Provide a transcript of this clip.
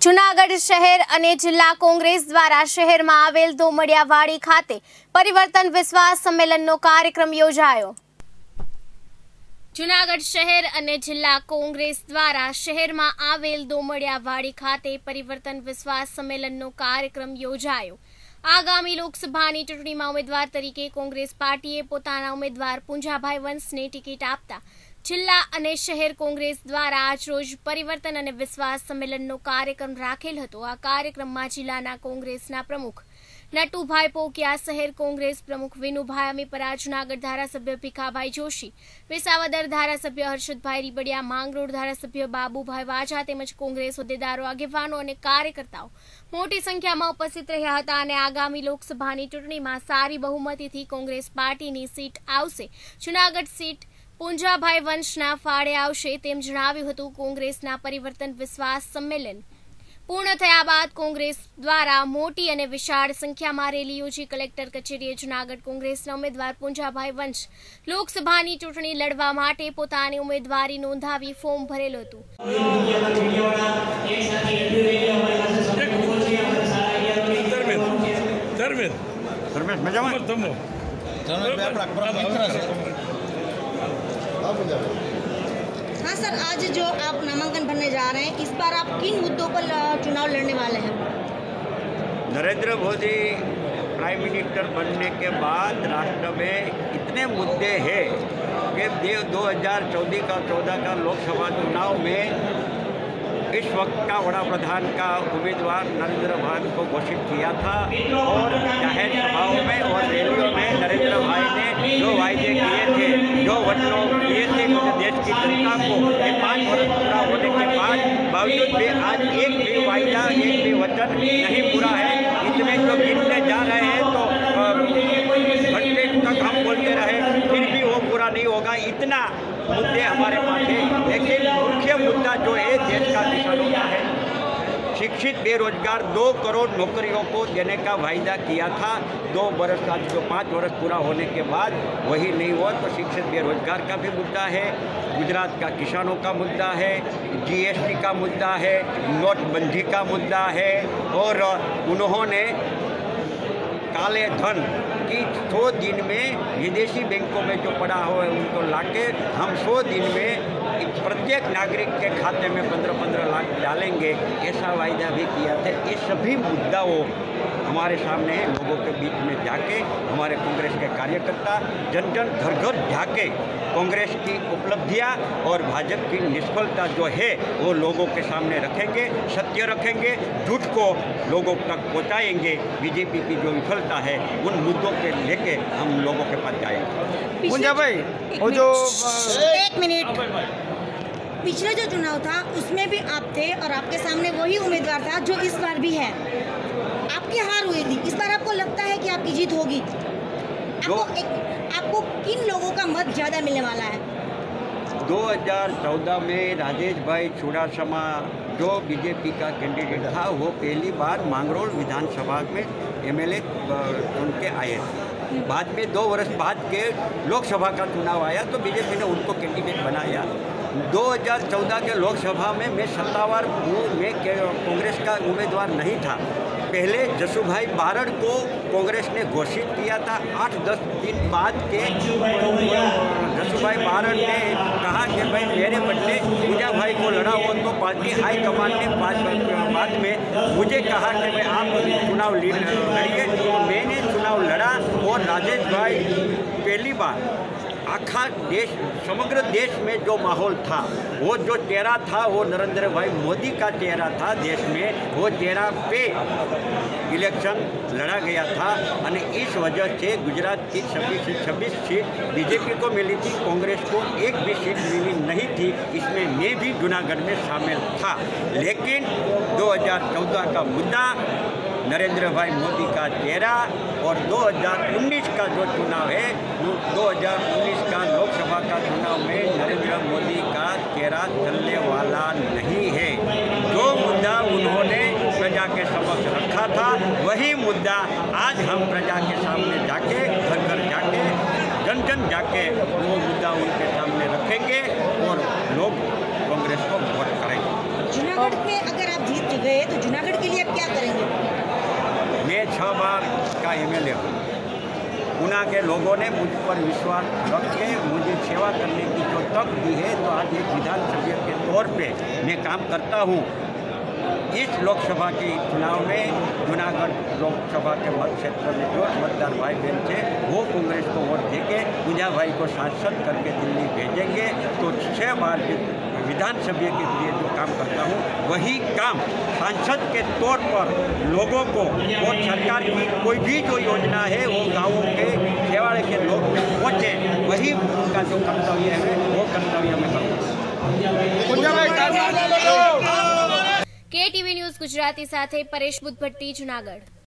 જૂનાગઢ શહેર અને જિલ્લા કોંગ્રેસ દ્વારા શહેરમાં આવેલ દોમડિયાવાડી ખાતે પરિવર્તન વિશ્વાસ સંમેલનનો કાર્યક્રમ યોજાયો। જૂનાગઢ શહેર અને જિલ્લા કોંગ્રેસ દ્વારા શહેરમાં આવેલ દોમડિયાવાડી ખાતે પરિવર્તન વિશ્વાસ સંમેલનનો કાર્યક્રમ યોજાયો। આગામી લોકસભાની ચૂંટણીમાં ઉમેદવાર તરીકે કોંગ્રેસ પાર્ટીએ પોતાના ઉમેદવાર પૂંજાભાઈ વંશને ટિકિટ આપતા જિલ્લા અને શહેર કોંગ્રેસ દ્વારા આજરોજ પરિવર્તન અને વિશ્વાસ સંમેલનનો કાર્યક્રમ રાખેલ હતો। આ કાર્યક્રમમાં જિલ્લાના કોંગ્રેસના પ્રમુખ નટુભાઈ પોકિયા, શહેર કોંગ્રેસ પ્રમુખ વિનુભાઈ અમીપરા, જૂનાગઢ ધારાસભ્ય ભીખાભાઈ જોશી, વિસાવદર ધારાસભ્ય હર્ષદભાઈ રીબડિયા, માંગરોળ ધારાસભ્ય બાબુભાઈ વાજા તેમજ કોંગ્રેસ હોદ્દેદારો, આગેવાનો અને કાર્યકર્તાઓ મોટી સંખ્યામાં ઉપસ્થિત રહ્યા હતા અને આગામી લોકસભાની ચૂંટણીમાં સારી બહુમતીથી કોંગ્રેસ પાર્ટીની સીટ આવશે। જૂનાગઢ સીટ પૂંજાભાઈ વંશના ફાળે આવશે તેમ જણાવ્યું હતું। કોંગ્રેસના પરિવર્તન વિશ્વાસ સંમેલન પૂર્ણ થયા બાદ કોંગ્રેસ દ્વારા મોટી અને વિશાળ સંખ્યામાં રેલી યોજી કલેક્ટર કચેરીએ જૂનાગઢ કોંગ્રેસના ઉમેદવાર પૂંજાભાઈ વંશ લોકસભાની ચૂંટણી લડવા માટે પોતાની ઉમેદવારી નોંધાવી ફોર્મ ભરેલું હતું। हाँ सर, आज जो आप नामांकन भरने जा रहे हैं, इस बार आप किन मुद्दों पर चुनाव लड़ने वाले हैं? नरेंद्र मोदी प्राइम मिनिस्टर बनने के बाद राष्ट्र में इतने मुद्दे हैं कि 2014 का लोकसभा चुनाव में इस वक्त का वड़ा प्रधान का उम्मीदवार नरेंद्र भाई को घोषित किया था और जाहिर सभाओं में और रैलियों में नरेंद्र भाई ने जो वायदे किए थे, जो वचनों किए थे देश की जनता को 5 वर्ष पूरा होने के बाद बावजूद भी आज एक भी वायदा, एक भी वचन नहीं पूरा है। इतने जो गिनने जा रहे हैं तो घंटे तक हम बोलते रहे फिर भी वो पूरा नहीं होगा। इतना मुद्दे हमारे पास है, लेकिन मुख्य मुद्दा जो है देश का किसानों का है। शिक्षित बेरोजगार 2 करोड़ नौकरियों को देने का वायदा किया था। 2 वर्ष आज जो 5 वर्ष पूरा होने के बाद वही नहीं हुआ तो शिक्षित बेरोजगार का भी मुद्दा है, गुजरात का किसानों का मुद्दा है, GST का मुद्दा है, नोटबंदी का मुद्दा है और उन्होंने काले धन कि 100 दिन में विदेशी बैंकों में जो पड़ा हुआ है उनको लाके हम 100 दिन में प्रत्येक नागरिक के खाते में 15-15 लाख डालेंगे, ऐसा वायदा भी किया था। ये सभी मुद्दाओं हमारे सामने है। लोगों के बीच में जाके हमारे कांग्रेस के कार्यकर्ता जन जन घर घर जाके कांग्रेस की उपलब्धियां और भाजपा की निष्फलता जो है वो लोगों के सामने रखेंगे, सत्य रखेंगे, झूठ को लोगों तक पहुंचाएंगे। बीजेपी की जो विफलता है उन मुद्दों के लेके हम लोगों के पास जाएंगे। पूंजा भाई, वो जो 1 मिनट, पिछले जो चुनाव था उसमें भी आप थे और आपके सामने वही उम्मीदवार था जो इस बार भी है। आपकी हार हुई थी, इस बार आपको लगता है कि आपकी जीत होगी? आपको किन लोगों का मत ज़्यादा मिलने वाला है? 2014 में राजेश भाई चुड़ासमा जो बीजेपी का कैंडिडेट था वो पहली बार मांगरोल विधानसभा में MLA चुन के आए थे। बाद में 2 वर्ष बाद के लोकसभा का चुनाव आया तो बीजेपी ने उनको कैंडिडेट बनाया। 2014 के लोकसभा में मैं सत्तावार हूँ, मैं कांग्रेस का उम्मीदवार नहीं था। पहले जसूभाई बारड़ को कांग्रेस ने घोषित किया था। 8-10 दिन बाद के जसूभाई बारड़ ने कहा कि भाई मेरे बदले पूजा भाई को लड़ा हो तो पार्टी हाईकमान ने बाद में मुझे कहा कि भाई आप चुनाव लड़िए। तो मैंने चुनाव लड़ा और राजेश भाई पहली बार आखा देश, समग्र देश में जो माहौल था, वो जो चेहरा था वो नरेंद्र भाई मोदी का चेहरा था देश में, वो चेहरा पे इलेक्शन लड़ा गया था। और इस वजह से गुजरात की 26 सीट बीजेपी को मिली थी, कांग्रेस को एक भी सीट मिली नहीं थी। इसमें मैं भी जूनागढ़ में शामिल था। लेकिन 2014 का मुद्दा नरेंद्र भाई मोदी का चेहरा और 2019 का जो चुनाव है, 2019 का लोकसभा का चुनाव में नरेंद्र मोदी का चेहरा चलने वाला नहीं है। जो मुद्दा उन्होंने प्रजा के समक्ष रखा था वही मुद्दा आज हम प्रजा के सामने जाके, घर घर जाके, जन जन जाके वो मुद्दा उनके सामने रखेंगे और लोग कांग्रेस को वोट करेंगे। जूनागढ़ में अगर आप जीत गए तो जूनागढ़ के लिए आप क्या करेंगे? मैं 6 बार का MLA हूँ। ऊना के लोगों ने मुझ पर विश्वास रख के मुझे सेवा करने की जो तक दी है, तो आज एक विधानसभा के तौर पे मैं काम करता हूँ। इस लोकसभा के चुनाव में जूनागढ़ लोकसभा के मत क्षेत्र में जो मतदार भाई बहन थे वो कांग्रेस को वोट देके पूजा भाई को सांसद करके दिल्ली भेजेंगे। तो 6 बार के विधानसभा के लिए जो काम करता हूँ वही काम सांसद के तौर पर लोगों को और सरकार की कोई भी जो योजना है वो गाँवों के छेवाड़े के लोग तक पहुँचे, वही उनका जो कर्तव्य है वो कर्तव्य में करूँगा। KTV ન્યૂઝ ગુજરાતી સાથે પરેશ બુદ્ધભટ્ટી, જૂનાગઢ।